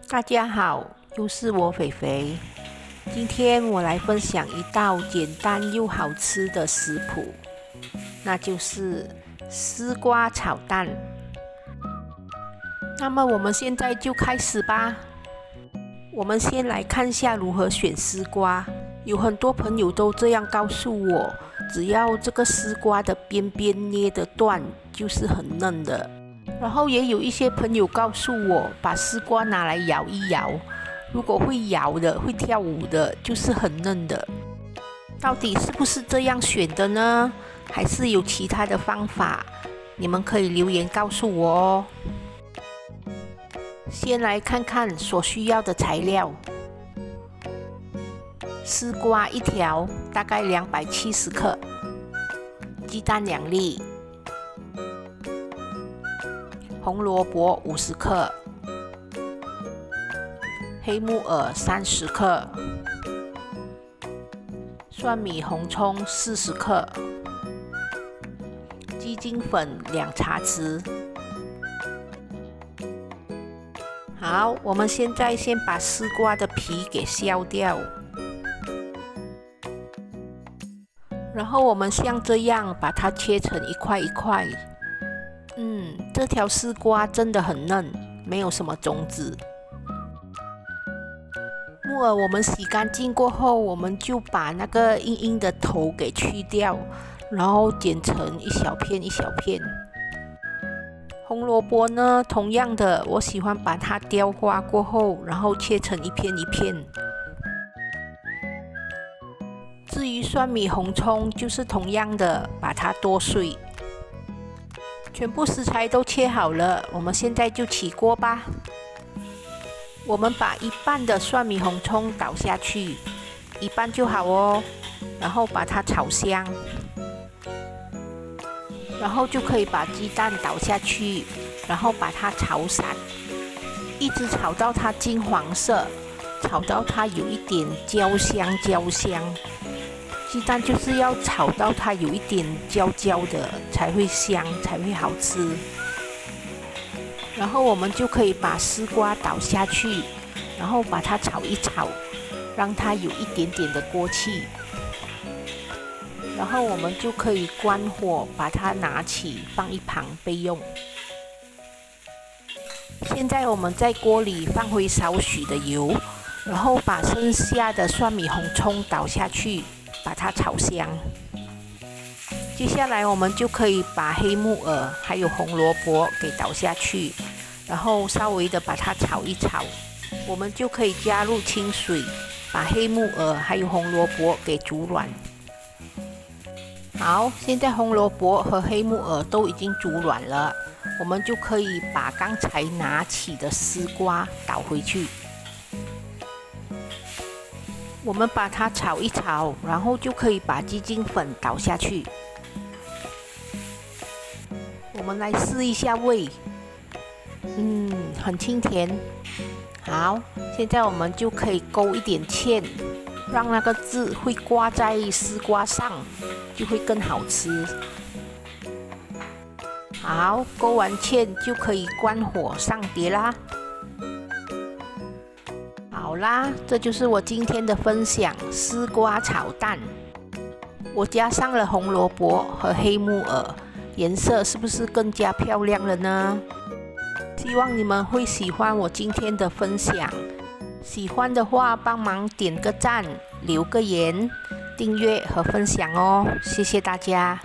大家好，又是我肥肥。今天我来分享一道简单又好吃的食谱，那就是丝瓜炒蛋。那么我们现在就开始吧。我们先来看一下如何选丝瓜。有很多朋友都这样告诉我，只要这个丝瓜的边边捏得断，就是很嫩的。然后也有一些朋友告诉我，把丝瓜拿来摇一摇，如果会摇的、会跳舞的，就是很嫩的。到底是不是这样选的呢？还是有其他的方法？你们可以留言告诉我哦。先来看看所需要的材料：丝瓜1条，大概270克；鸡蛋2粒。红萝卜50克，黑木耳30克，蒜米红葱40克，鸡精粉2茶匙。好，我们现在先把丝瓜的皮给削掉，然后我们像这样把它切成一块一块。这条丝瓜真的很嫩，没有什么种子。木耳我们洗干净过后，我们就把那个硬硬的头给去掉，然后剪成一小片一小片。红萝卜呢，同样的，我喜欢把它雕花过后，然后切成一片一片。至于蒜米红葱，就是同样的，把它剁碎。全部食材都切好了，我们现在就起锅吧。我们把一半的蒜米红葱倒下去，一半就好哦，然后把它炒香，然后就可以把鸡蛋倒下去，然后把它炒散，一直炒到它金黄色，炒到它有一点焦香。鸡蛋就是要炒到它有一点焦焦的，才会香，才会好吃。然后我们就可以把丝瓜倒下去，然后把它炒一炒，让它有一点点的锅气。然后我们就可以关火，把它拿起放一旁备用。现在我们在锅里放回少许的油，然后把剩下的蒜米红葱倒下去，把它炒香。接下来我们就可以把黑木耳还有红萝卜给倒下去，然后稍微的把它炒一炒。我们就可以加入清水，把黑木耳还有红萝卜给煮软。好，现在红萝卜和黑木耳都已经煮软了，我们就可以把刚才拿起的丝瓜倒回去。我们把它炒一炒，然后就可以把鸡精粉倒下去。我们来试一下味，很清甜。好，现在我们就可以勾一点芡，让那个汁会挂在丝瓜上，就会更好吃。好，勾完芡就可以关火上碟啦。好啦，这就是我今天的分享，丝瓜炒蛋。我加上了红萝卜和黑木耳，颜色是不是更加漂亮了呢？希望你们会喜欢我今天的分享。喜欢的话，帮忙点个赞，留个言，订阅和分享哦，谢谢大家。